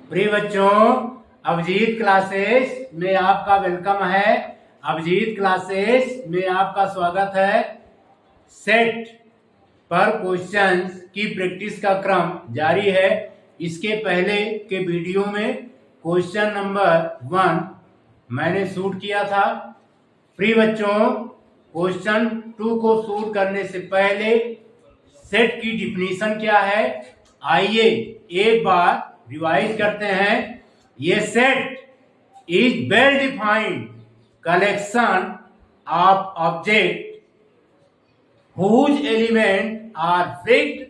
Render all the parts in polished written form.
प्रिय बच्चों, अभिजीत क्लासेस में आपका वेलकम है। अभिजीत क्लासेस में आपका स्वागत है। सेट पर क्वेश्चंस की प्रैक्टिस का क्रम जारी है। इसके पहले के वीडियो में क्वेश्चन नंबर 1 मैंने शूट किया था। प्रिय बच्चों, क्वेश्चन 2 को शूट करने से पहले सेट की डिफिनीशन क्या है, आइए एक बार रिवाइज करते हैं। ये set is well defined collection of object whose elements are fixed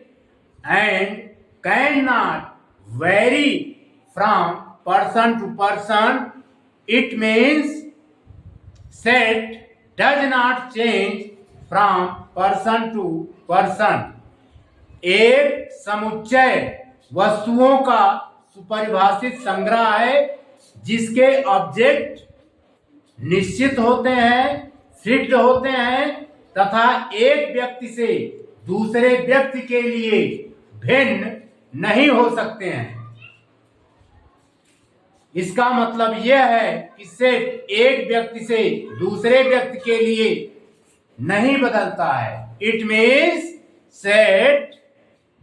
and cannot vary from person to person. It means set does not change from person to person. एक समुच्चय वस्तुओं का सुपरिभाषित संग्रह है जिसके ऑब्जेक्ट निश्चित होते हैं, फिक्स्ड होते हैं तथा एक व्यक्ति से दूसरे व्यक्ति के लिए भिन्न नहीं हो सकते हैं। इसका मतलब यह है कि सेट एक व्यक्ति से दूसरे व्यक्ति के लिए नहीं बदलता है। It means set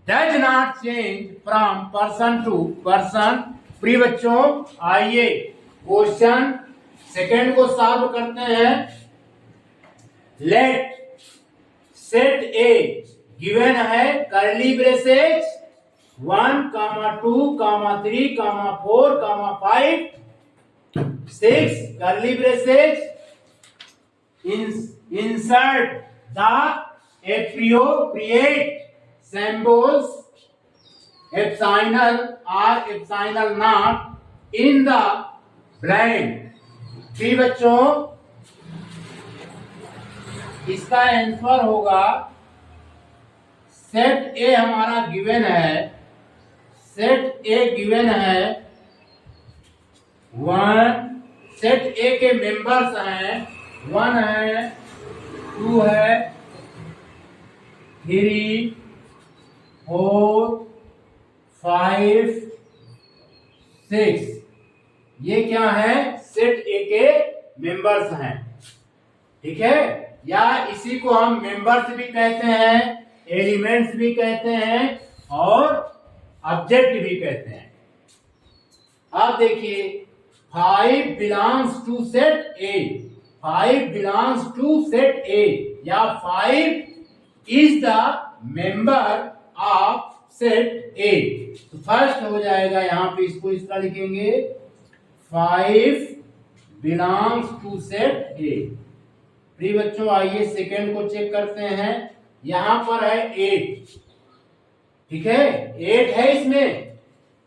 does not change from person to person. प्रिय बच्चों, आइए क्वेश्चन सेकेंड को सॉल्व करते हैं। लेट सेट ए गिवन है curly braces 1, 2, 3, 4, 5, 6 curly braces. Insert the appropriate symbols epsilon or epsilon naught in the blank। प्रिय बच्चों, इसका आंसर होगा सेट ए हमारा गिवन है। सेट ए गिवन है 1। सेट ए के मेंबर्स हैं 1 है, 2 है, 3, 4, 5, 6। ये क्या है? सेट ए के मेंबर्स हैं। ठीक है, या इसी को हम मेंबर्स भी कहते हैं, एलिमेंट्स भी कहते हैं और ऑब्जेक्ट भी कहते हैं। अब देखिए 5 belongs to set A. 5 belongs to set A या 5 is the member of set A. तो फर्स्ट हो जाएगा, यहां पे इसको इस तरह लिखेंगे 5 बिलोंग्स टू सेट ए। प्रिय बच्चों, आइए सेकेंड को चेक करते हैं। यहां पर है 8। ठीक है, 8 है इसमें,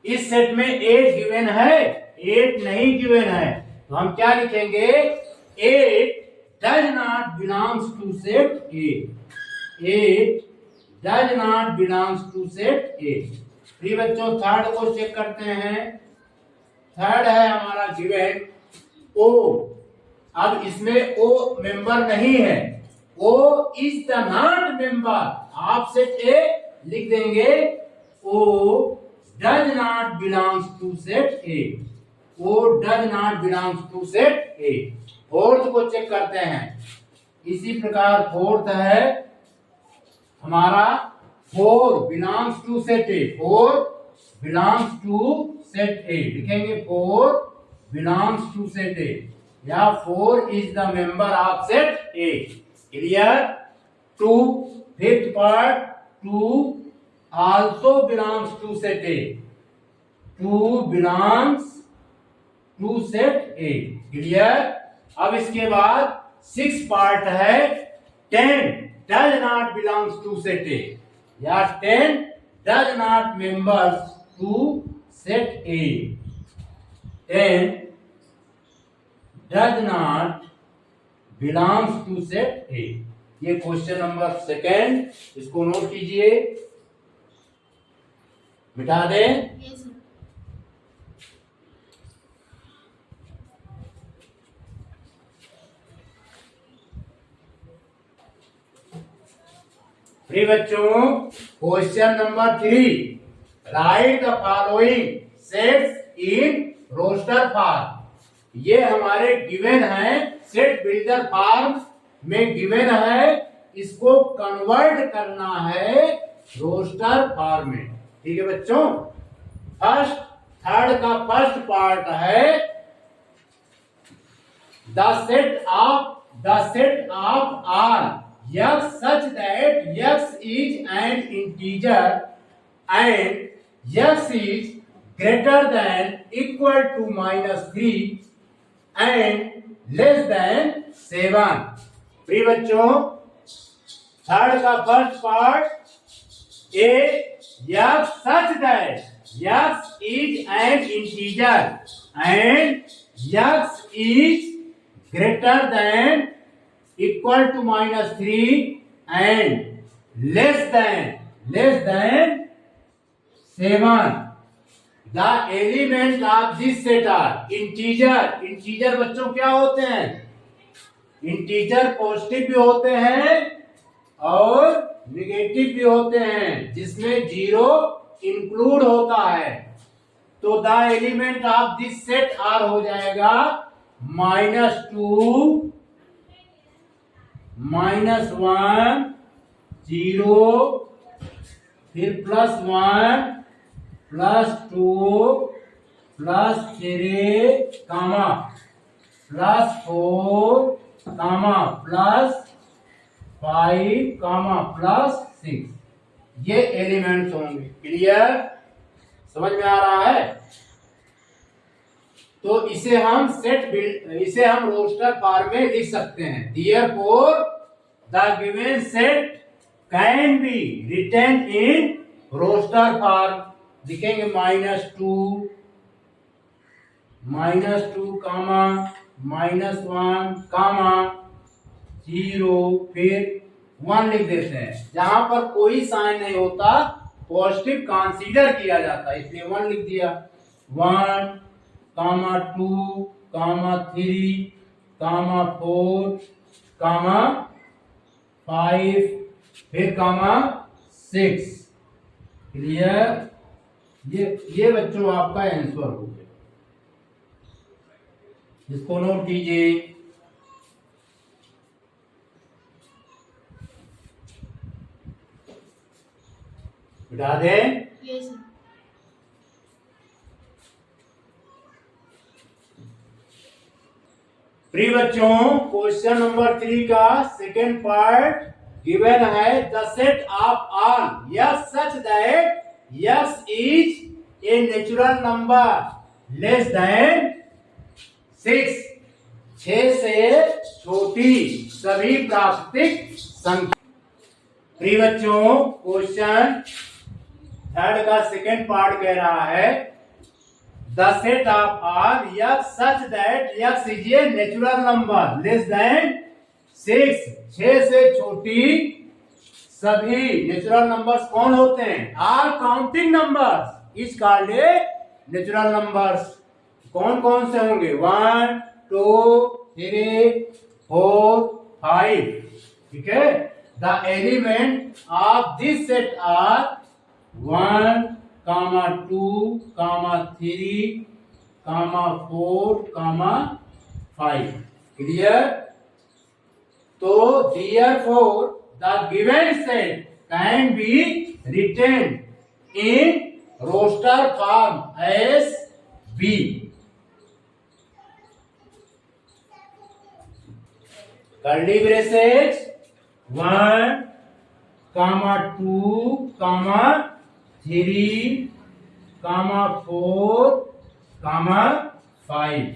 इस सेट में 8 गिवन है, 8 नहीं गिवन है। तो हम क्या लिखेंगे? 8 does not belongs to set A. 8 does not belongs to set A. प्रिय बच्चों, थर्ड को चेक करते हैं। थर्ड है हमारा गिवन ओ। अब इसमें ओ मेंबर नहीं है, O is the not member of set A. लिख देंगे O does not belongs to set A. O does not belongs to set A. Fourth को चेक करते हैं। इसी प्रकार फोर्थ है हमारा 4 belongs to set A. 4 belongs to set A. लिखेंगे 4 बिलोंग्स टू सेट ए या 4 is the member of set A। Clear? 2 fifth part 2 also belongs to set A। 2 belongs to set A। Clear? अब इसके बाद 6 part है 10 does not belongs to set A या 10 does not members to set A। 10 does not belongs to set A। ये question number second, इसको note कीजिए, मिटा दें। प्रिय बच्चों, question number 3, write the following sets in roster form. ये हमारे गिवन है, सेट बिल्डर फॉर्म में गिवन है, इसको कन्वर्ट करना है रोस्टर फॉर्म में। ठीक है बच्चों, फर्स्ट थर्ड का फर्स्ट पार्ट है the set of all x such that x is an integer and x is greater than equal to -3 and less than 7। प्रिय बच्चों, थर्ड का first part A x such that x is an integer and x is greater than equal to -3 and less than 7। The elements of this set are integer बच्चों क्या होते हैं? Integer positive भी होते हैं और निगेटिव भी होते हैं, जिसमें 0 इंक्लूड होता है। तो the element of this set are हो जाएगा -2 -1 0 फिर +1 +2 +3 कामा +4 कामा +5 कामा +6, ये एलिमेंट्स होंगे। क्लियर, समझ में आ रहा है? तो इसे हम रोस्टर फॉर्म में लिख सकते हैं। Therefore, the given set can be written in roster form। लिखेंगे -2 कामा -1 कामा 0 फिर 1 लिख देते हैं। जहां पर कोई साइन नहीं होता पॉजिटिव कंसीडर किया जाता है, इसलिए 1 लिख दिया। 1 कामा 2 कामा 3 कामा 4 कामा 5 फिर कामा 6। क्लियर, ये बच्चों आपका आंसर हो गया, इसको नोट कीजिए। बिठा दें? Yes sir. प्रिय बच्चों, क्वेश्चन नंबर 3 का सेकेंड पार्ट गिवन है the set of all x such that x is a natural number less than 6। 6 से छोटी सभी प्राकृतिक संख्या। प्रिय बच्चों, क्वेश्चन थर्ड का सेकेंड पार्ट कह रहा है the set of all x such that x is a natural number less than 6। 6 से छोटी सभी नेचुरल नंबर्स कौन होते हैं? All counting numbers is called a natural numbers. कौन कौन से होंगे? 1 2 3 4 5। ठीक है, the element of this set are 1 comma 2 comma 3 comma 4 comma 5। Clear? तो therefore the given set can be written in roster form as B। Curly braces 1 comma 2 comma 3 comma 4 comma 5।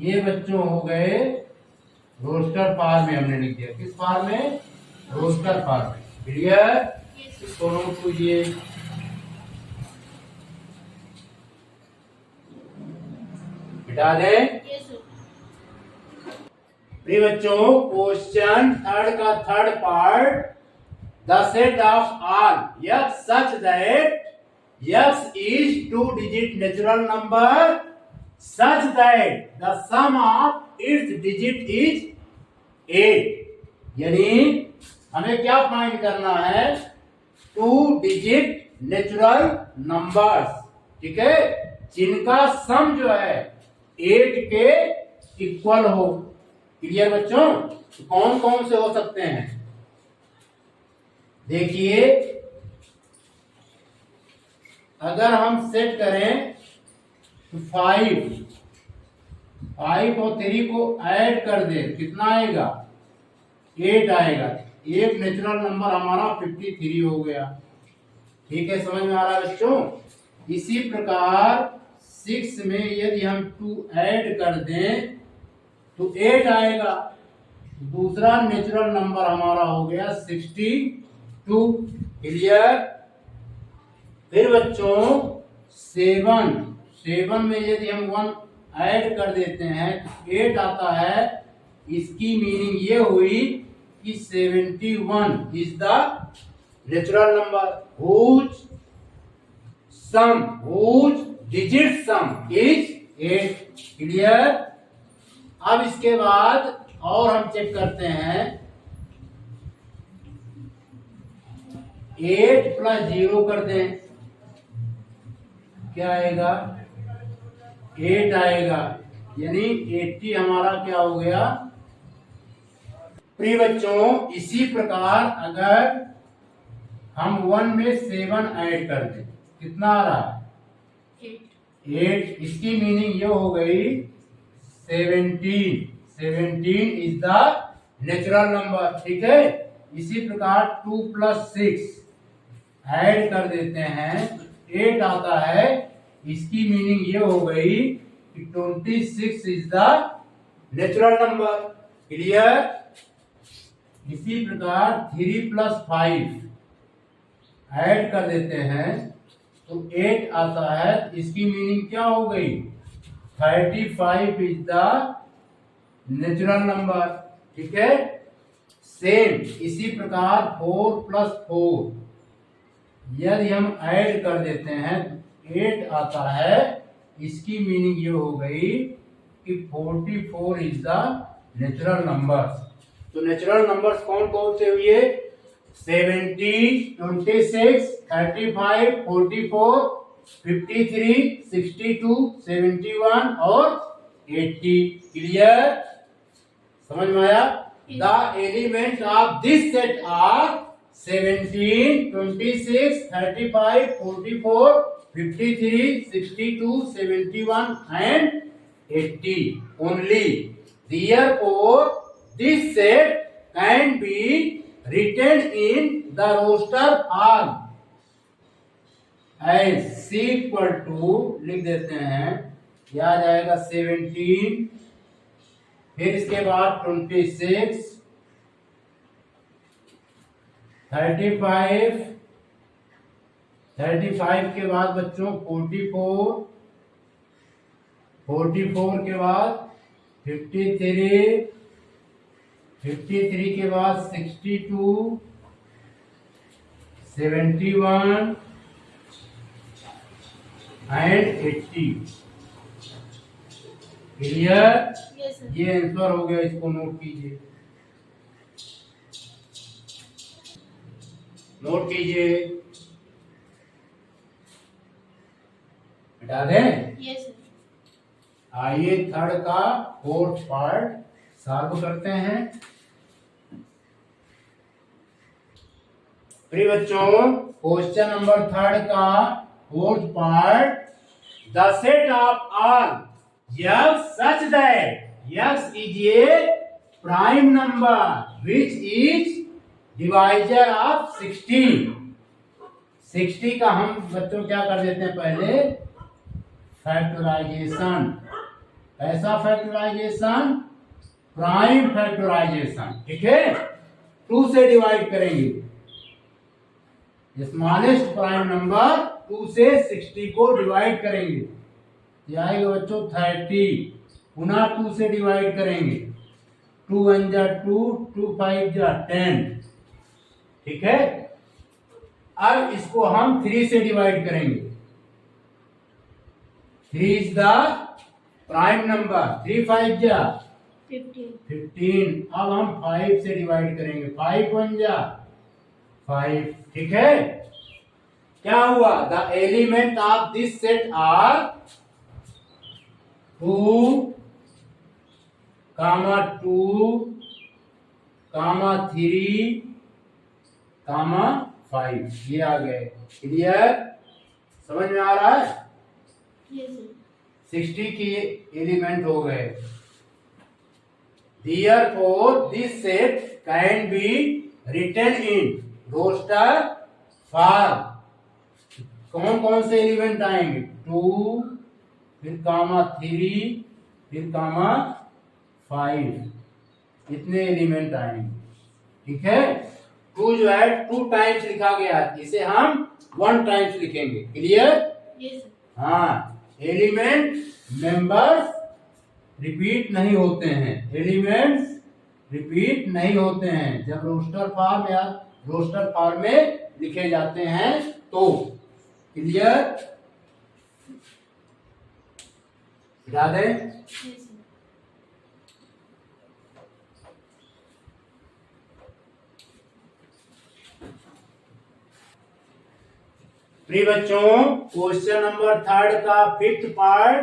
ये बच्चों हो गए रोस्टर फॉर्म में, हमने लिख दिया। किस फॉर्म में? रोस्टर फॉर्म में। क्लियर, इसको नोट कीजिए। बिठा दें? प्रिय बच्चों, क्वेश्चन थर्ड का third part the set of all x such that x is 2 digit natural number such that the sum of its digit is 8। यानी हमें क्या फाइंड करना है? 2 डिजिट नेचुरल नंबर्स, ठीक है, जिनका सम जो है 8 के इक्वल हो। क्लियर बच्चों? तो कौन कौन से हो सकते हैं? देखिए, अगर हम सेट करें तो 5 और 3 को ऐड कर दे, कितना आएगा? 8 आएगा। एक नेचुरल नंबर हमारा 53 हो गया। ठीक है, समझ में आ रहा है बच्चों? इसी प्रकार 6 में यदि हम 2 ऐड कर दें तो 8 आएगा। दूसरा नेचुरल नंबर हमारा हो गया 62। क्लियर? फिर बच्चों 7 में यदि हम 1 ऐड कर देते हैं तो 8 आता है। इसकी मीनिंग ये हुई कि 71 is the natural number whose digit sum is 8। Clear? अब इसके बाद और हम चेक करते हैं, 8 + 0 कर दें, क्या आएगा? 8 आएगा, यानी 80 हमारा क्या हो गया? प्रिय बच्चों, इसी प्रकार अगर हम 1 में 7 ऐड कर दें, कितना आ रहा है? 8। इसकी मीनिंग ये हो गई 17 इज द नेचुरल नंबर। ठीक है, इसी प्रकार 2 + 6 ऐड कर देते हैं, 8 आता है। इसकी मीनिंग ये हो गई कि 26 is the natural number. Clear? इसी प्रकार 3 + 5 ऐड कर देते हैं तो 8 आता है। इसकी मीनिंग क्या हो गई? 35 इज द नेचुरल नंबर। ठीक है, सेम इसी प्रकार 4 + 4 यदि हम ऐड कर देते हैं तो 8 आता है। इसकी मीनिंग ये हो गई कि 44 इज द नेचुरल नंबर। तो नेचुरल नंबर्स कौन कौन से हुए? 70, 26, 35, 44, 53, 62, 71 और 80। क्लियर? समझ में आया? The element of this set are 17, 26, 35, 44, 53, 62, 71 and 80 only. Therefore, this set can be written in the roster form as C = लिख देते हैं, यह आ जाएगा 17, फिर इसके बाद 26, 35 के बाद बच्चों 44 के बाद 53 के बाद 62, 71 and 80। क्लियर? Yes, sir. ये आंसर हो गया, इसको नोट कीजिए, नोट कीजिए। हटा दें? Yes, sir. आइए थर्ड का 4th पार्ट सॉल्व करते हैं। प्रिय बच्चों, क्वेश्चन नंबर 3 का 4th part, the set of all x such that x is a prime number which is divisor of 60। 60 का हम बच्चों क्या कर देते हैं? पहले फैक्टराइजेशन। ऐसा फैक्टराइजेशन, प्राइम फैक्टराइजेशन। ठीक है, 2 से डिवाइड करेंगे, स्मॉलेस्ट प्राइम नंबर 2 से 60 को डिवाइड करेंगे, ये आएगा बच्चों 30। पुनः 2 से डिवाइड करेंगे, 2 1 जा 2, 2 5 जा 10। ठीक है, अब इसको हम 3 से डिवाइड करेंगे, 3 इज द प्राइम नंबर, 3 5 जा 15। अब हम 5 से डिवाइड करेंगे, 5 1 जा 5। ठीक है, क्या हुआ? The element of this set are 2, 2, 3, 5 ये आ गए। क्लियर? समझ में आ रहा है? 60 की एलिमेंट हो गए। Therefore, this set can be written in roster form. कौन कौन से एलिमेंट आएंगे? 2, फिर 3, फिर 5 इतने एलिमेंट आएंगे। ठीक है? 2 जो है 2 टाइम्स लिखा गया है, इसे हम 1 टाइम्स लिखेंगे। क्लियर? हाँ, एलिमेंट मेंबर्स रिपीट नहीं होते हैं। एलिमेंट्स रिपीट नहीं होते हैं जब रोस्टर फॉर्म में लिखे जाते हैं तो। क्लियर? बता दें? प्रिय बच्चों, क्वेश्चन नंबर 3 का 5th part,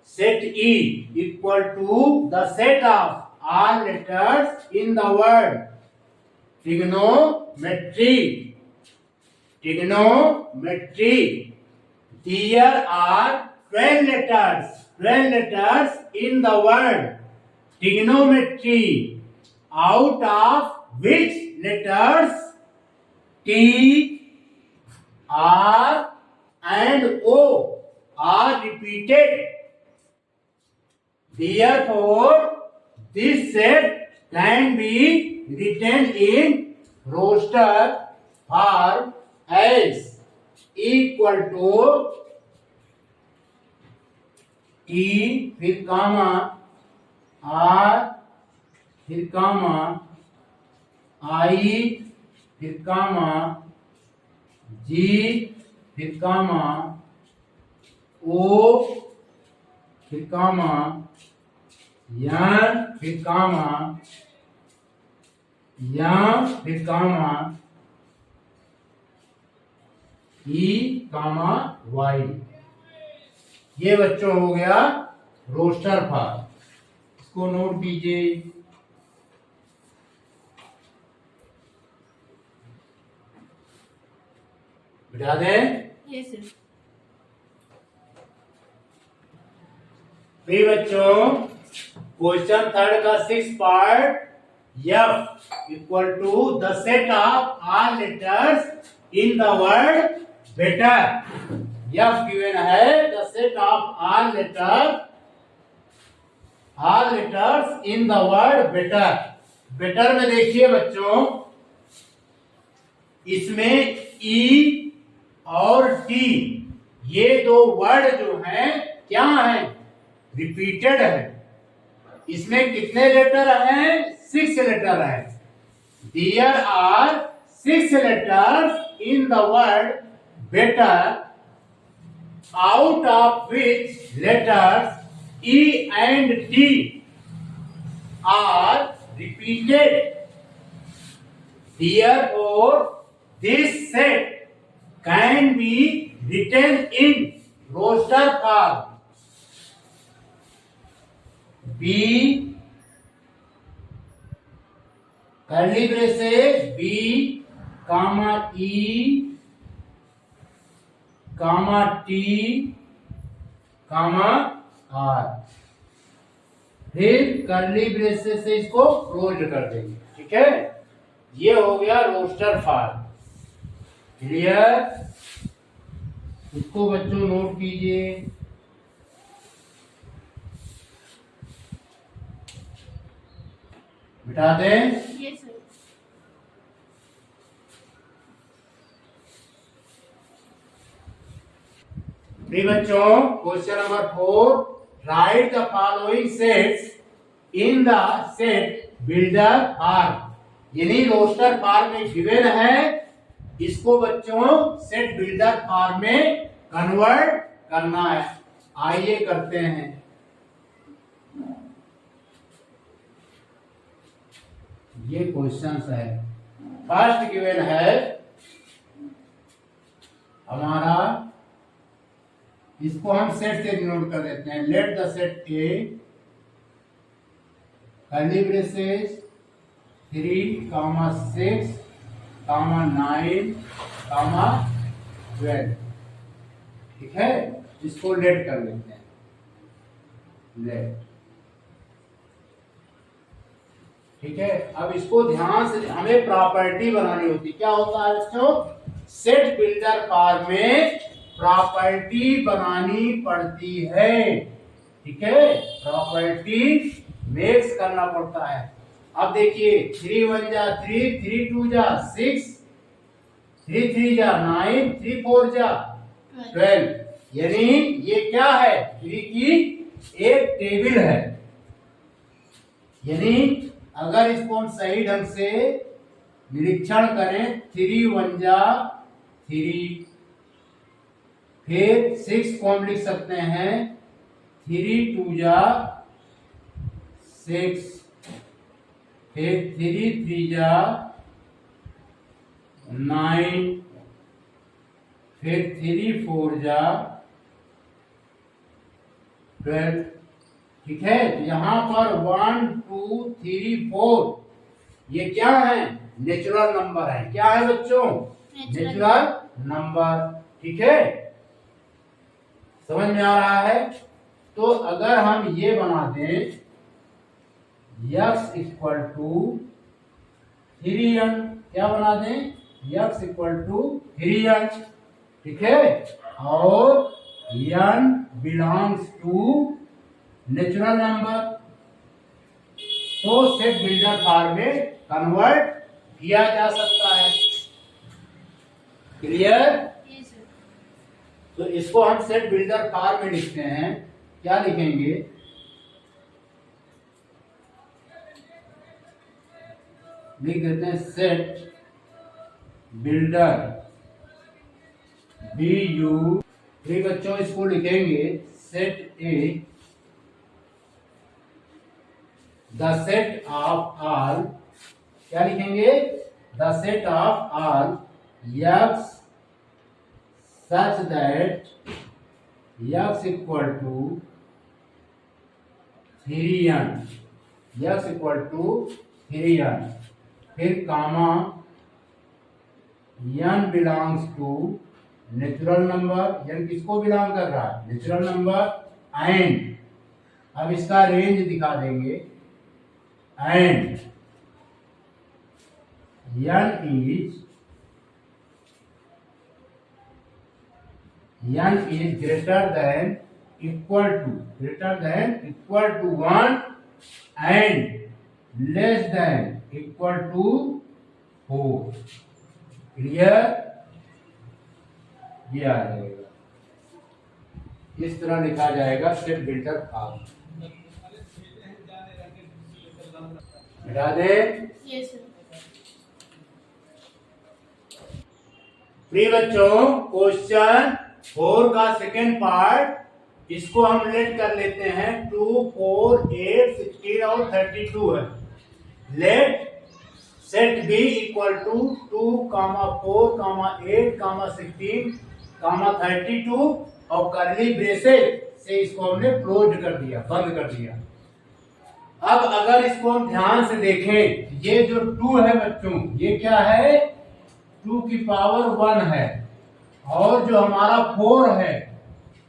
set E equal to the set of all letters in the word trigonometry. There are 12 letters in the word trigonometry, out of which letters T, R and O are repeated. Therefore, this set can be written in roster form as equal to T, फिर कामा, R, फिर कामा, I, फिर कामा, G, फिर कामा, O, फिर comma, N, फिर कामा, M, फिर कामा, E, Y। ये बच्चों हो गया रोस्टर फॉर्म। इसको नोट कीजिए। बिठा दें? प्रिय बच्चों, क्वेश्चन 3 का 6th part, F equal to the set of all letters in the word better. F given है the set of all letters in the word better. Better में देखिए बच्चों, इसमें E और T ये 2 वर्ड जो हैं क्या हैं? रिपीटेड है। इसमें कितने लेटर हैं? 6 लेटर है। There are 6 letters in the word better, out of which letters E and T are repeated. Therefore, this set can be written in roster form. B curly braces B, E, T, R, फिर curly braces से इसको close कर देंगे। ठीक है? ये हो गया रोस्टर फॉर्म। क्लियर? इसको बच्चों नोट कीजिए। बिठा दें? बच्चों, question number 4, right the following sets in the set builder form. यानी रोस्टर फॉर्म में गिवन है, इसको बच्चों सेट बिल्डर फॉर्म में कन्वर्ट करना है। आइए करते हैं। ये क्वेश्चन है। फर्स्ट गिवन है हमारा, इसको हम सेट से डिनोट कर देते हैं। Let the set A curly braces 3, 6, 9, 12। ठीक है, इसको लेट कर लेते हैं। लेट, ठीक है। अब इसको ध्यान से, हमें प्रॉपर्टी बनानी होती। क्या होता है बच्चों? सेट बिल्डर पार में प्रॉपर्टी बनानी पड़ती है। ठीक है, प्रॉपर्टी मेक्स करना पड़ता है। अब देखिए, 3 1 जा 3, 3 2 जा 6, 3 3 जा 9, 3 4 जा 12। यानी ये क्या है? 3 की एक टेबल है। यानी अगर इसको हम सही ढंग से निरीक्षण करें, 3 1 जा 3, फिर 6 को हम लिख सकते हैं 3 2 जा 6, फिर 3 3 जा 9, फिर 3 4 जा 12। ठीक है, तो यहां पर 1 2 3 4 ये क्या है? नेचुरल नंबर है। क्या है बच्चों? Natural number. ठीक है, समझ में आ रहा है? तो अगर हम ये बना दें x इक्वल टू 3n, क्या बना दें? x equal to 3n। ठीक है, और n belongs to natural number, तो सेट बिल्डर फॉर्म में कन्वर्ट किया जा सकता है। क्लियर? तो इसको हम सेट बिल्डर फॉर्म में लिखते हैं। क्या लिखेंगे? लिख देते हैं सेट बिल्डर BU। फिर बच्चों इसको लिखेंगे set A the set of all. क्या लिखेंगे? The set of all x such that x equal to 3n, x equal to 3n, फिर comma n belongs to natural number. n किसको belong कर रहा है? Natural number. एंड अब इसका range दिखा देंगे। And n is greater than equal to 1 and less than equal to 4। Clear? ये आ जाएगा, इस तरह लिखा जाएगा सेट बिल्डर फॉर्म। मिटा दे? Yes sir. प्रिय बच्चों, क्वेश्चन 4 का सेकेंड पार्ट, इसको हम लेट कर लेते हैं। 2 4 8 16 और 32 है। Let set B equal to 2, 4, 8, 16, 32 और कर्ली ब्रेसेस से इसको हमने क्लोज कर दिया, बंद कर दिया। अब अगर इसको हम ध्यान से देखें, ये जो 2 है बच्चों, ये क्या है? 2 की पावर 1 है। और जो हमारा 4 है,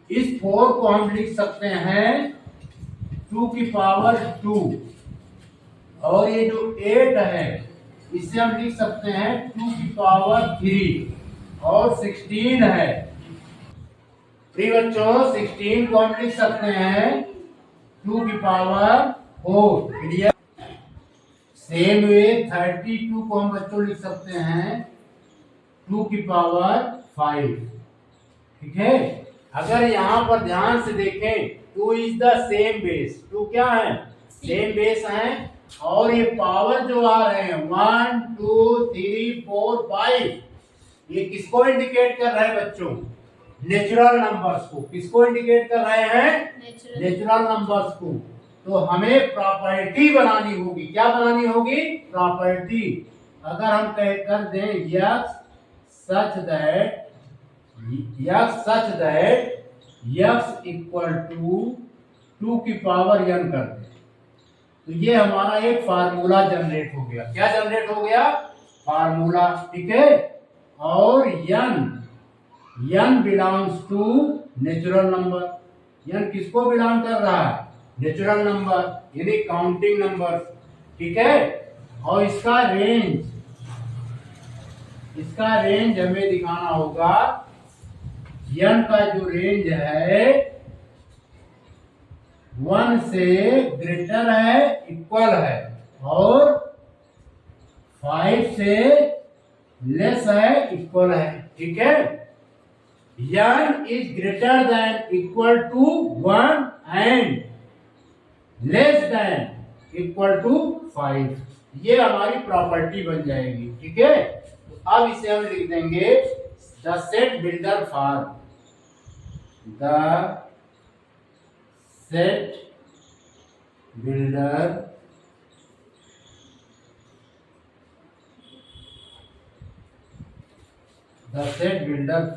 इस 4 को हम लिख सकते हैं 2 की पावर 2। और ये जो 8 है, इसे हम लिख सकते हैं 2 की पावर 3। और 16 है, प्रिय बच्चों, 16 को हम लिख सकते हैं 2 की पावर 4। क्लियर? सेम वे 32 को हम बच्चों लिख सकते हैं 2 की पावर 5। ठीक है, अगर यहां पर ध्यान से देखें, 2 इज द सेम बेस। 2 क्या है? सेम बेस है। और ये पावर जो आ रहे हैं 1 2 3 4 5, ये किसको इंडिकेट कर रहे हैं बच्चों? नेचुरल नंबर्स को। किसको इंडिकेट कर रहे हैं? नेचुरल नंबर्स को। तो हमें प्रॉपर्टी बनानी होगी। क्या बनानी होगी? प्रॉपर्टी। अगर हम कर दें x such that x such that x equal to 2 की पावर n कर दे। तो ये हमारा एक फार्मूला जनरेट हो गया। क्या जनरेट हो गया? फार्मूला। ठीक है। और n belongs to natural number. n किसको बिलोंग कर रहा है? नेचुरल नंबर, यानी काउंटिंग नंबर। ठीक है। और इसका रेंज हमें दिखाना होगा। n का जो रेंज है 1 से ग्रेटर है, इक्वल है, और 5 से लेस है, इक्वल है। ठीक है। n is greater than equal to 1 and less than equal to 5। ये हमारी प्रॉपर्टी बन जाएगी। ठीक है। तो अब इसे हम लिख देंगे the set builder for the set builder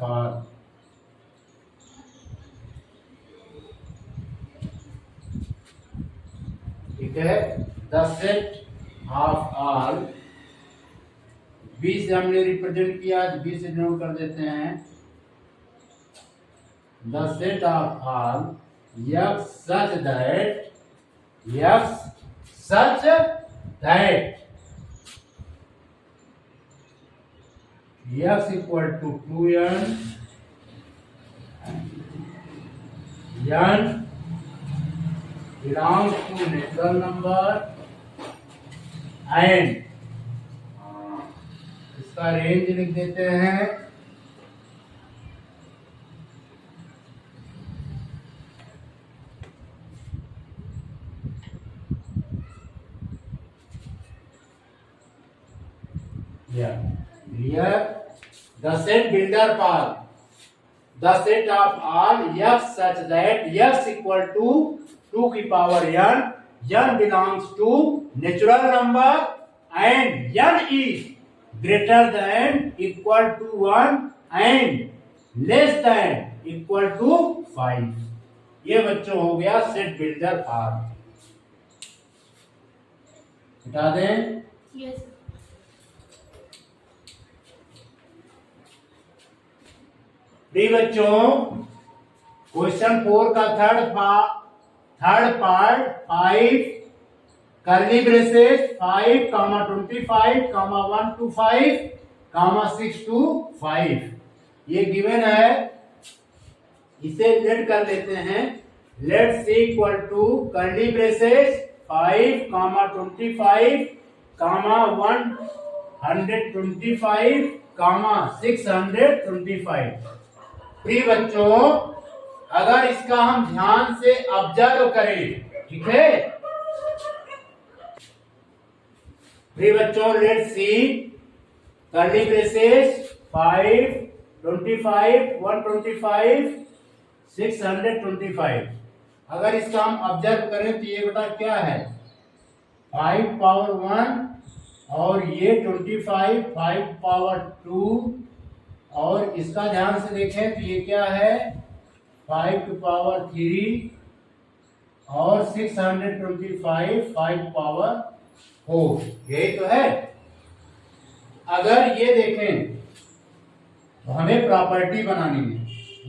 for ठीक है the set of all. B से हमने रिप्रेजेंट किया, बी से नोट कर देते हैं। The set of all x such that x equal to 2n, n belongs to natural number and इसका रेंज लिख देते हैं। Here the set builder for the set of all x such that x equal to 2 की power n belongs to natural number and n is greater than equal to 1 and less than equal to 5। ये बच्चों हो गया set builder form. बता दें। Yes. बच्चों question 4 का third part 5 curly braces 5, 25, 1 to 5, 6 to 5 ये गिवन है। इसे लेट कर लेते हैं। Let C equal to curly braces 5, 25, 125, 625। प्रिय बच्चों, अगर इसका हम ध्यान से ऑब्जर्व करें, ठीक है। प्रिय बच्चों, लेट्स सी कर्ली ब्रेसेस 5, 25, 125, 625। अगर इसका हम ऑब्जर्व करें तो ये बेटा क्या है? 5 पावर 1 और ये 25 5 पावर 2 और इसका ध्यान से देखें तो ये क्या है? 5 की पावर 3 और 625 5 पावर 4। यही तो है। अगर ये देखें तो हमें प्रॉपर्टी बनानी है।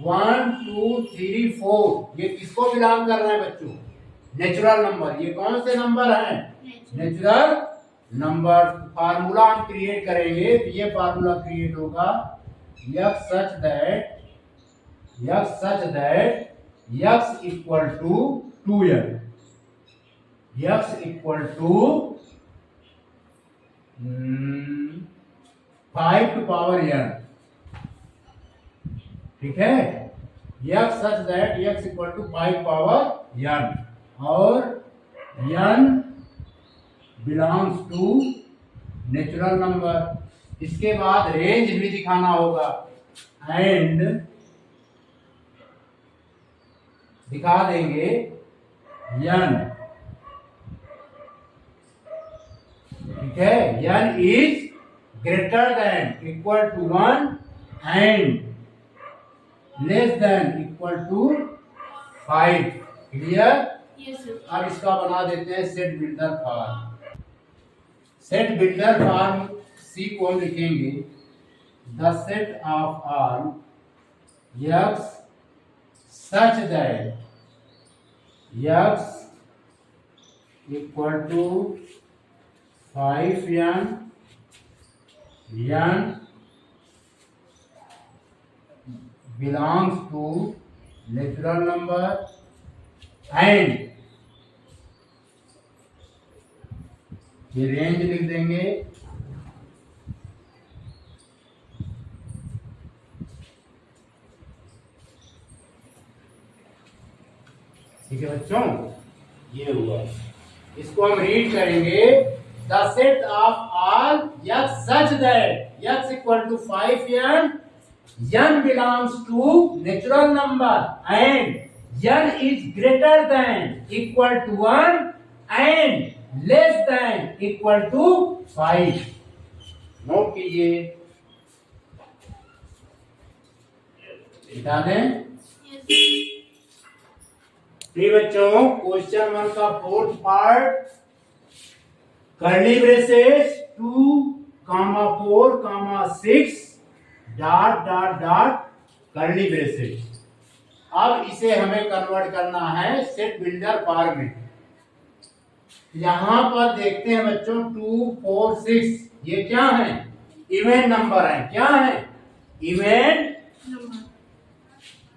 1 2 3 4 ये किसको बिलोंग कर रहा है बच्चों? Natural number. ये कौन से नंबर हैं? Natural number. फार्मूला हम क्रिएट करेंगे तो ये फार्मूला क्रिएट होगा x such that x equal to 2n, x equal to 5 to power n। ठीक है। x such that x equal to 5 power n और n belongs to natural number. इसके बाद रेंज भी दिखाना होगा एंड दिखा देंगे n। ठीक है। n is greater than equal to 1 and less than equal to 5। Clear? Yes sir. अब इसका बना देते हैं set builder form. Set builder form C को हम लिखेंगे the set of all x such that x equal to 5n n belongs to natural number and ये range लिख देंगे ठीक है बच्चों, ये हुआ। इसको हम रीड करेंगे the set of all x such that x equal to 5n n belongs to natural number and n is greater than equal to 1 and less than equal to 5। Note कीजिए, लिखा दें। यस प्रिय बच्चों, question 1 का fourth part, curly braces 2, 4, 6 dot dot dot curly braces. अब इसे हमें convert करना है सेट बिल्डर फॉर्म में। यहां पर देखते हैं बच्चों 2, 4, 6 ये क्या है? इवन नंबर है। क्या है? Even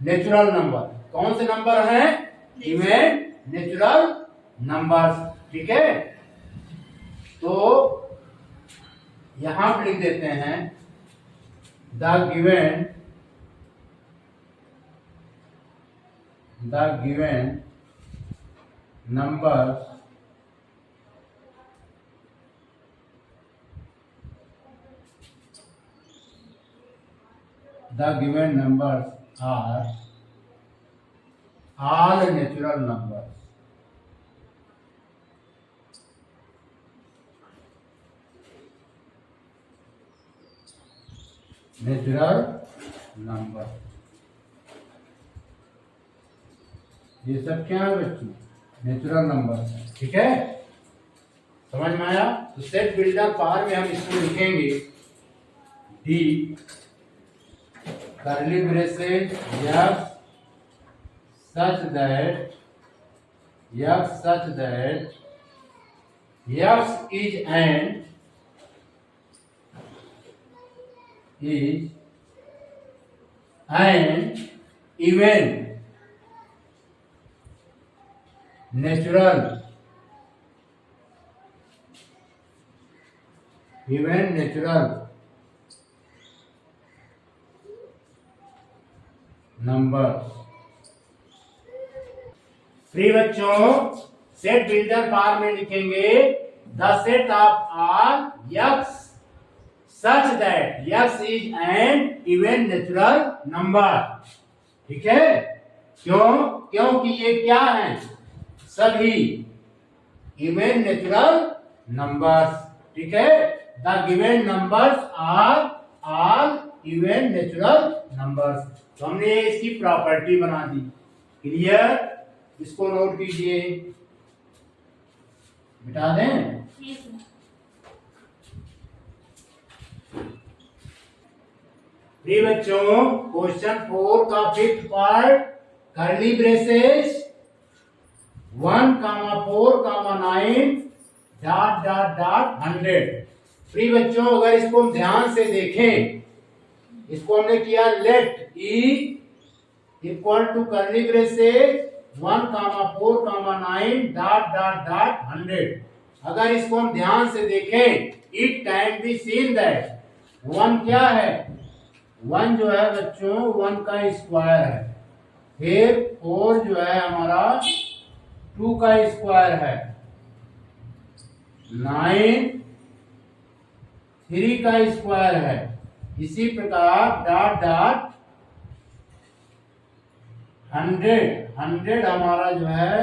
natural number. कौन से नंबर हैं? Even natural numbers. ठीक है, तो यहां पर लिख देते हैं the given numbers are all natural numbers। Natural number ये सब क्या है बच्चों? Natural number. ठीक है, समझ में आया? तो सेट बिल्डर फॉर्म में हम इसको लिखेंगे D curly braces x such that x is an even natural number. Free बच्चों, सेट बिल्डर फॉर्म में लिखेंगे the set of all x such that x is an even natural number। ठीक है, क्यों? क्योंकि ये क्या है? सभी इवन नेचुरल नंबर्स। ठीक है, the given numbers are all even natural numbers. तो हमने इसकी प्रॉपर्टी बना दी। क्लियर? इसको नोट कीजिए, मिटा दें। बच्चों, क्वेश्चन 4 का fifth part, curly braces 1, 4, 9 dot dot dot 100। Free बच्चों, अगर इसको हम ध्यान से देखें, इसको हमने किया let E equal to curly braces 1, 4, 9 dot dot dot 100। अगर इसको हम ध्यान से देखें, it can be seen that 1 क्या है? 1 जो है बच्चों 1 का स्क्वायर है, फिर 4 जो है हमारा 2 का स्क्वायर है, 9 3 का स्क्वायर है। इसी प्रकार डॉट डॉट 100 हमारा जो है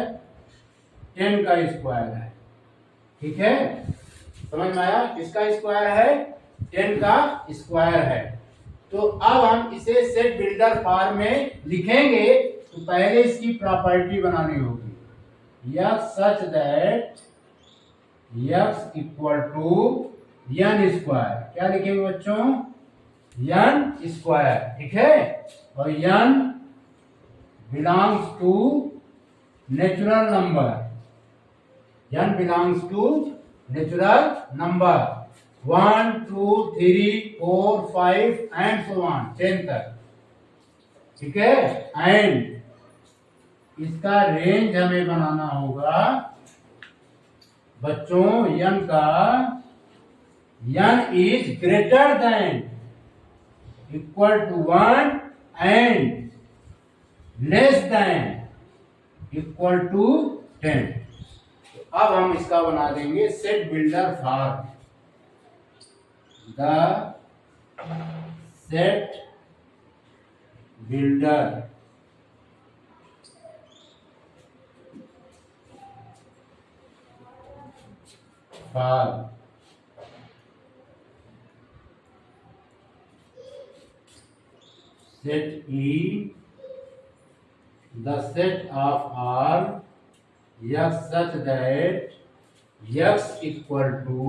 10 का स्क्वायर है। ठीक है, समझ में आया? किसका स्क्वायर है? 10 का स्क्वायर है। तो अब हम इसे सेट बिल्डर फॉर्म में लिखेंगे। तो पहले इसकी प्रॉपर्टी बनानी होगी, x such that x equal to n square. क्या लिखेंगे बच्चों? एन स्क्वायर, ठीक है। और n belongs to natural number, n belongs to natural number 1 2 3 4 5 and so on 10 तक, ठीक है। एंड इसका रेंज हमें बनाना होगा बच्चों, n का n is greater than equal to 1 and less than equal to 10। अब हम इसका बना देंगे set builder form, the set builder form set E the set of all x such that x equal to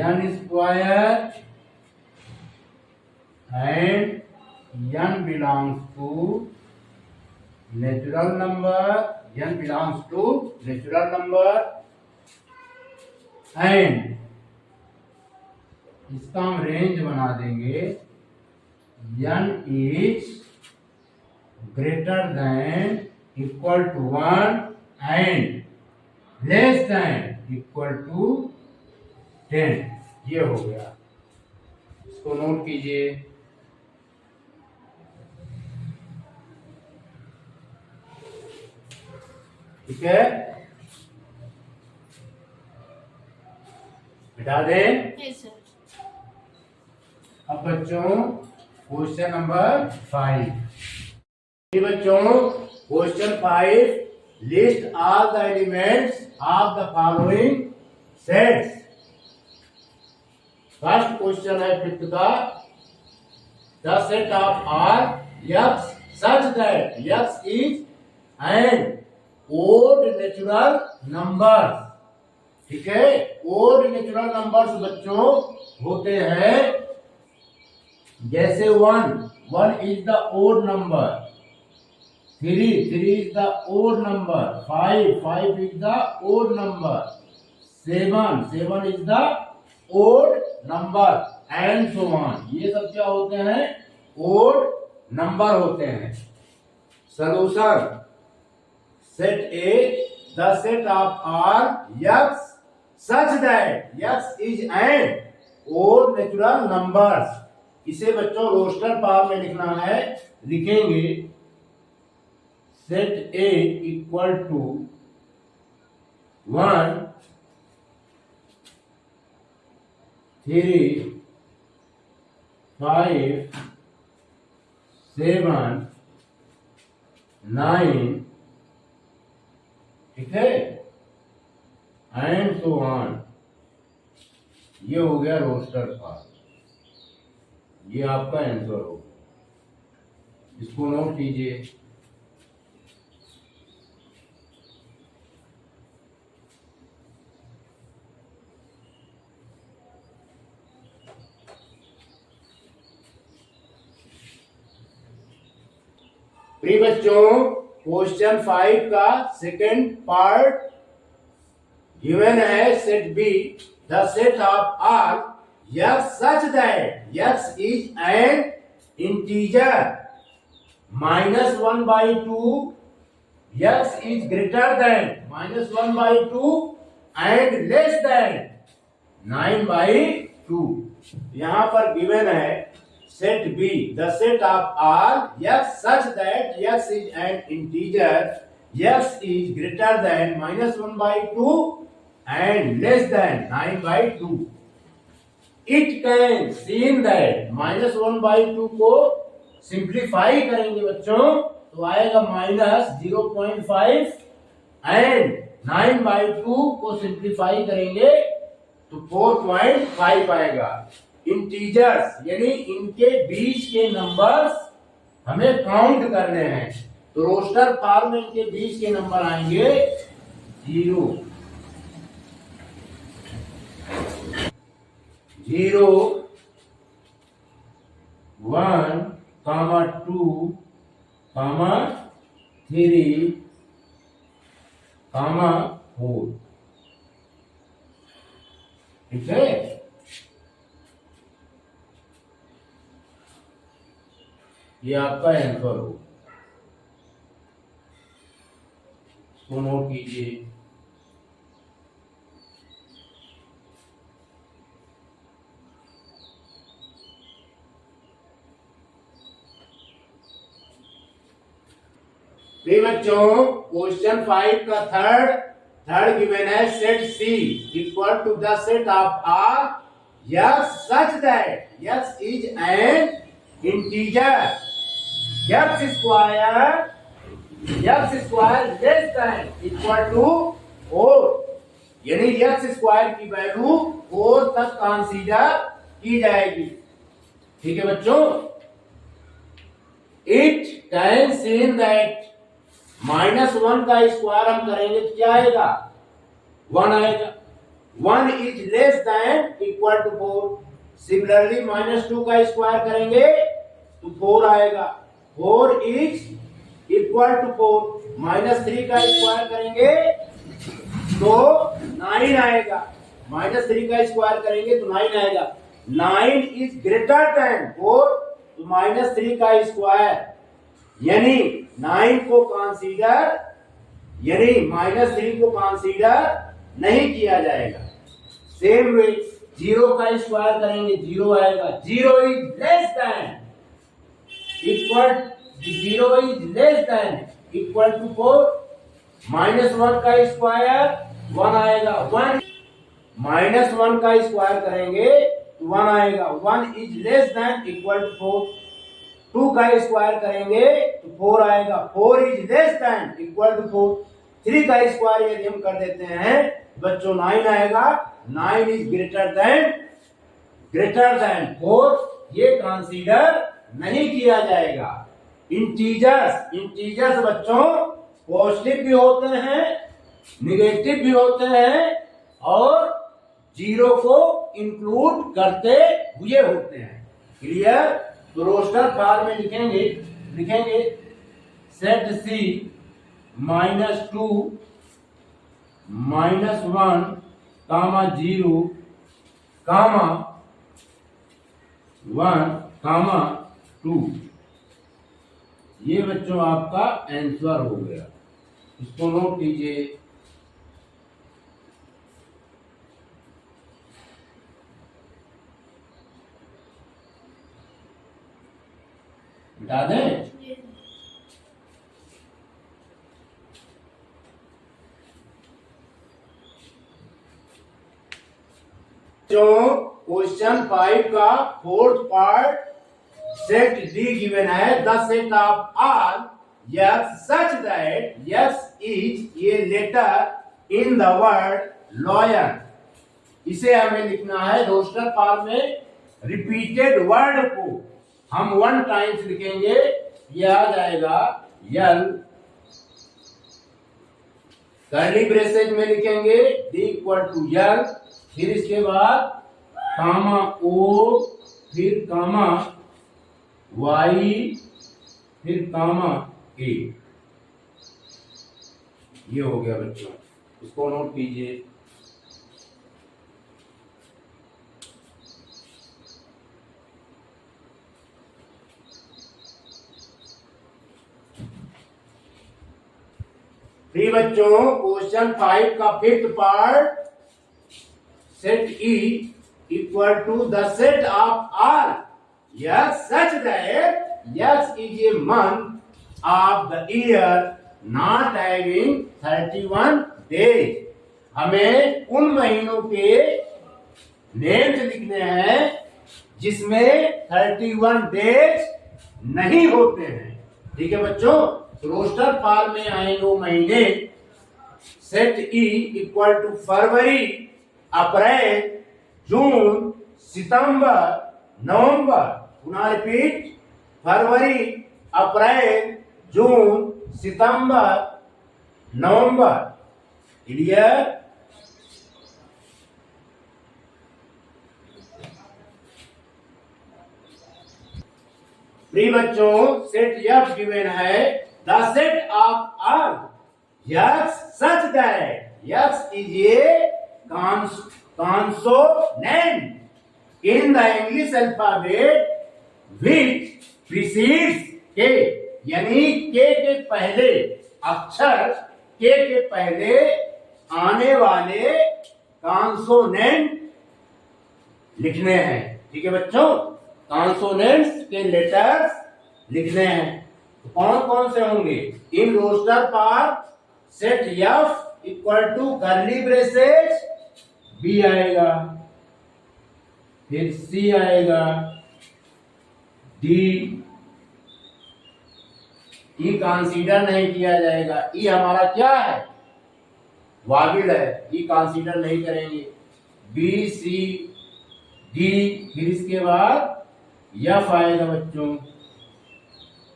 n square and n belongs to natural number, n belongs to natural number and इसका हम range बना देंगे n is greater than equal to 1 and less than equal to 10। ये हो गया, इसको note कीजिए। ठीक है, बिठा दें। Yes, sir. अब बच्चों क्वेश्चन नंबर 5। बच्चों question 5, list all the elements of the following sets. First question है 5th का, the set of all x such that x is an odd natural number. ठीक है, ओड नेचुरल नंबर्स बच्चों होते हैं जैसे 1 is the odd number, 3 is the odd number, 5 is the odd number, 7 is the odd number and so on. ये सब क्या होते हैं? ओड नंबर होते हैं। Solution set A the set of all x such that x is an odd natural numbers. इसे बच्चों roster form में लिखना है, लिखेंगे सेट ए इक्वल टू 1 3 5 7 9, ठीक है, एंड सो ऑन। ये हो गया रोस्टर फॉर्म, ये आपका आंसर होगा, इसको नोट कीजिए। प्रिय बच्चों क्वेश्चन 5 का सेकंड पार्ट गिवन है, set B the set of all x such that x is an integer -1/2, x is greater than -1/2 and less than 9/2। यहाँ पर गिवन है set B the set of all x such that x is an integer, x is greater than -1/2 and less than 9/2। It can seen that -1/2 को simplify करेंगे बच्चों तो आएगा -0.5 and 9/2 को simplify करेंगे तो 4.5 आएगा। इंटीजर्स यानी इनके बीच के नंबर्स हमें काउंट करने हैं। तो रोस्टर फॉर्म में इनके बीच के नंबर आएंगे 0 0 1 2 3 4। ठीक है, ये आपका आंसर हो, इसको नोट कीजिए। बच्चों क्वेश्चन 5 का थर्ड गिवन है set C equal to the set of are yes such that yes is an integer x square less than equal to 4 यानी यस स्क्वायर की वैल्यू 4 तक कंसीडर की जाएगी। ठीक है बच्चों, इट कैन सीन दैट -1 का स्क्वायर हम करेंगे तो क्या आएगा 1 आएगा। 1 is less than equal to 4। Similarly -2 का स्क्वायर करेंगे तो 4 आएगा। 4 इज इक्वल टू 4। -3 का स्क्वायर करेंगे तो 9 आएगा। -3 का स्क्वायर करेंगे तो 9 आएगा। 9 इज ग्रेटर देन 4 तो -3 का स्क्वायर यानी 9 को कंसीडर यानी -3 को कंसीडर नहीं किया जाएगा। सेम वे 0 का स्क्वायर करेंगे 0 आएगा। 0 is less than equal 0 is less than equal to 4। -1 का स्क्वायर 1 आएगा। 1 -1 का स्क्वायर करेंगे तो 1 आएगा। 1 is less than equal to 4। 2 का स्क्वायर करेंगे तो 4 आएगा। 4 is less than equal to 4। 3 का स्क्वायर यदि हम कर देते हैं बच्चों 9 आएगा। 9 इज ग्रेटर देन 4। ये कंसीडर नहीं किया जाएगा। इंटीजर्स बच्चों पॉजिटिव भी होते हैं, निगेटिव भी होते हैं और 0 को इंक्लूड करते हुए होते हैं। क्लियर? तो रोस्टर फॉर्म में लिखेंगे सेट सी -2 -1 0 1 2। ये बच्चों आपका आंसर हो गया, इसको नोट कीजिए। बता दें जो क्वेश्चन 5 का 4th part set D given है the set of are yes such that yes is a letter in the word lawyer. इसे हमें लिखना है रोस्टर फॉर्म में। रिपीटेड वर्ड को हम 1 टाइम्स लिखेंगे, यह आ जाएगा यल। कर्ली ब्रेसेज में लिखेंगे डी इक्वल टू यल। फिर इसके बाद कामा ओ, फिर कामा वाई, फिर कामा ए। ये हो गया बच्चों, इसको नोट कीजिए। फिर बच्चों क्वेश्चन 5 का 5th part set E equal to the set of are yes such that yes is a month of the year not having 31 days. हमें उन महीनों के नेम्स लिखने हैं जिसमें 31 डेज नहीं होते हैं। ठीक है बच्चों, रोस्टर फॉर्म में आए 9 महीने सेट ई इक्वल टू फरवरी, अप्रैल, जून, सितंबर, नवंबर, पुनः रिपीट, फरवरी, अप्रैल, जून, सितंबर, नवंबर। क्लियर? प्रिय बच्चों, सेट यफ गिवन है, the set of earth x such that x is A consonant in the English alphabet which precedes K, यानी K के पहले अक्षर, K के पहले आने वाले कॉन्सोनेंट लिखने हैं। ठीक है बच्चों, कॉन्सोनेंट्स के लेटर्स लिखने हैं। तो कौन कौन से होंगे? इन रोस्टर पर set F equal to curly braces B आएगा, फिर सी आएगा, डी, ई कंसीडर नहीं किया जाएगा। ई हमारा क्या है? वाबिल है, ई कंसीडर नहीं करेंगे। बी, सी, डी, फिर इसके बाद एफ आएगा बच्चों,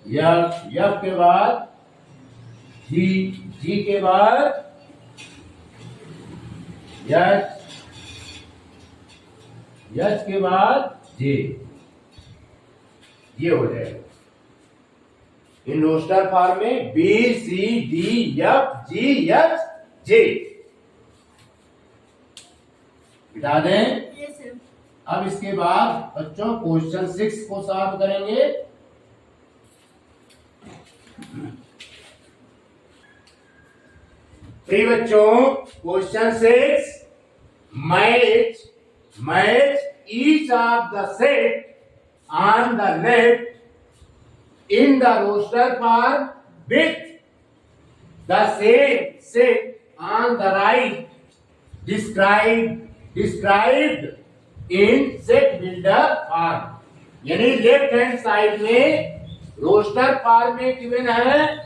एफ के बाद जी, जी के बाद एच, एच के बाद जे, ये हो जाएगा। इन रोस्टर फॉर्म में बी, सी, डी, एफ, जी, एच, जे बिठा दें। Yes, sir. अब इसके बाद बच्चों क्वेश्चन 6 को सॉल्व करेंगे। प्रिय बच्चों, question 6, match each of the set on the left in the roster form with the same set on the right described in set builder form। यानी लेफ्ट हैंड साइड में रोस्टर फॉर्म में given है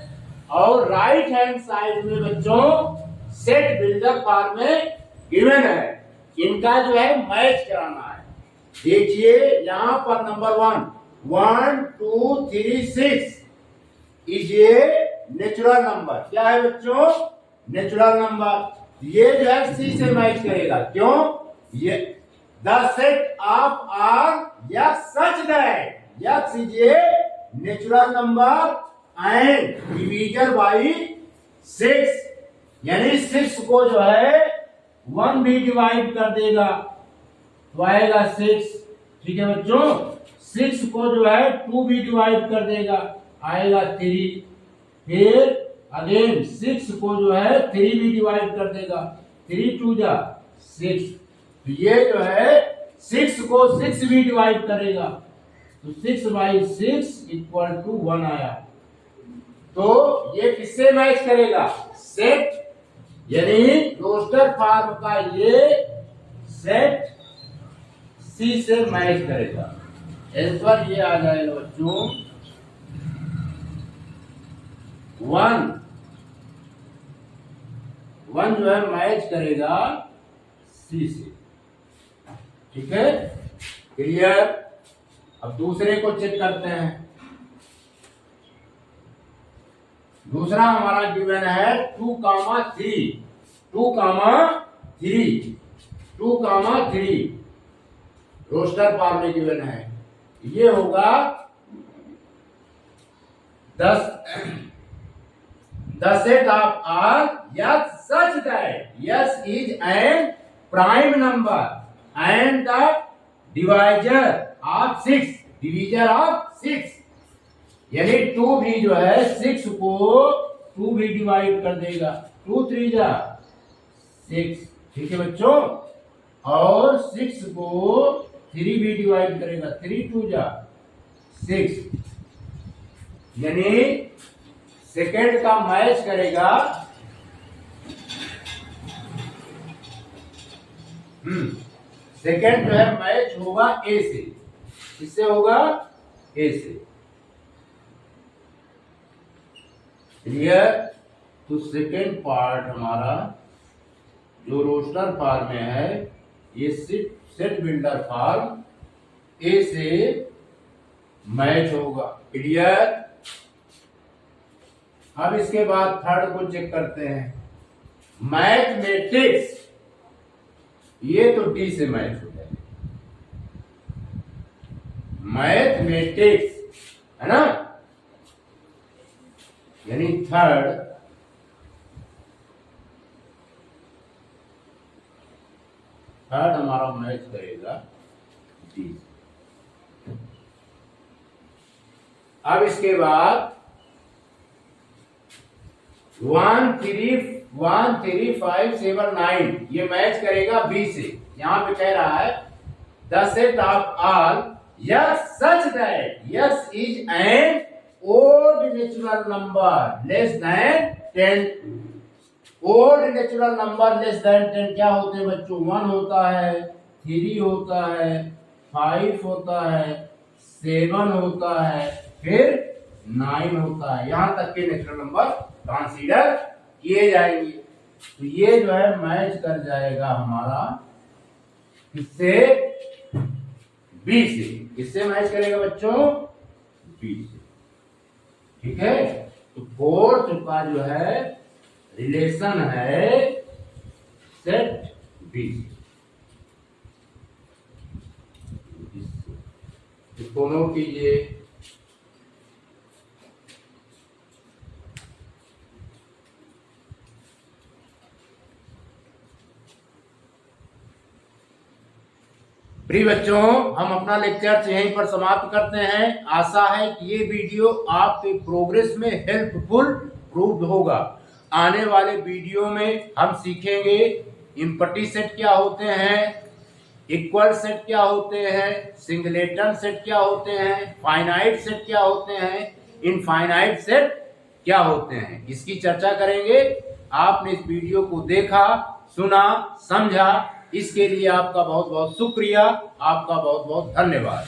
और right hand side में बच्चों set builder form में given है। इनका जो है मैच कराना है। देखिए यहां पर नंबर 1 2 3 6 इज ये नेचुरल नंबर। क्या है बच्चों? Natural number. ये जो है सी से मैच करेगा। क्यों? ये the set of all x such that x is a natural number and division by 6, यानी 6 को जो है 1 भी डिवाइड कर देगा तो आएगा 6। ठीक है बच्चों, 6 को जो है 2 भी डिवाइड कर देगा आएगा 3। फिर अगेन 6 को जो है 3 भी डिवाइड कर देगा, 3 2 जा 6। तो ये जो है 6 को 6 भी डिवाइड करेगा तो 6/6 इक्वल टू 1 आया। तो ये किससे मैच करेगा? सेट, यानी रोस्टर फॉर्म का ये सेट सी से मैच करेगा। आंसर ये आ जाएगा बच्चों 1 जो है मैच करेगा सी से। ठीक है, क्लियर? अब दूसरे को चेक करते हैं। दूसरा हमारा गिवन है 2,3 रोस्टर फॉर्म में गिवन है। ये होगा 10 set of all x such that x is an prime number and the divisor of 6, यानी 2 भी जो है 6 को 2 भी डिवाइड कर देगा, 2 3 जा 6। ठीक है बच्चों, और 6 को 3 भी डिवाइड करेगा, 3 2 जा 6। यानी सेकेंड का मैच करेगा सेकेंड जो है मैच होगा ए से। किससे होगा? ए से। क्लियर? तो सेकेंड पार्ट हमारा जो रोस्टर फॉर्म में है ये सेट बिल्डर फॉर्म ए से मैच होगा। क्लियर। अब इसके बाद थर्ड को चेक करते हैं। मैथमेटिक्स, ये तो डी से मैच हो जाएगा। मैथमेटिक्स है ना, यानी थर्ड हमारा मैच करेगा डी। अब इसके बाद 1 3 5 7 9 ये मैच करेगा बी से। यहां पे कह रहा है the set of all x such that yes is an odd natural number less than 10। Odd natural number less than 10 क्या होते हैं बच्चों? 1 होता है, 3 होता है, 5 होता है, 7 होता है, फिर 9 होता है। यहां तक के नेचुरल नंबर कंसीडर किए जाएंगे। तो ये जो है मैच कर जाएगा हमारा किससे? बी से। किससे मैच करेगा बच्चों? बी से। ठीक है। तो फोर्थ का जो है रिलेशन है सेट बी से। इसको नोट कीजिए। प्रिय बच्चों, हम अपना लेक्चर यहीं पर समाप्त करते हैं। आशा है कि ये वीडियो आपके प्रोग्रेस में हेल्पफुल प्रूव होगा। आने वाले वीडियो में हम सीखेंगे इम्पटी सेट क्या होते हैं, इक्वल सेट क्या होते हैं, सिंगलेटन सेट क्या होते हैं, फाइनाइट सेट क्या होते हैं, इनफाइनाइट सेट क्या होते हैं। इसकी चर्चा करेंगे। आपने इस वीडियो को देखा, सुना, समझा, इसके लिए आपका बहुत बहुत शुक्रिया, आपका बहुत बहुत धन्यवाद।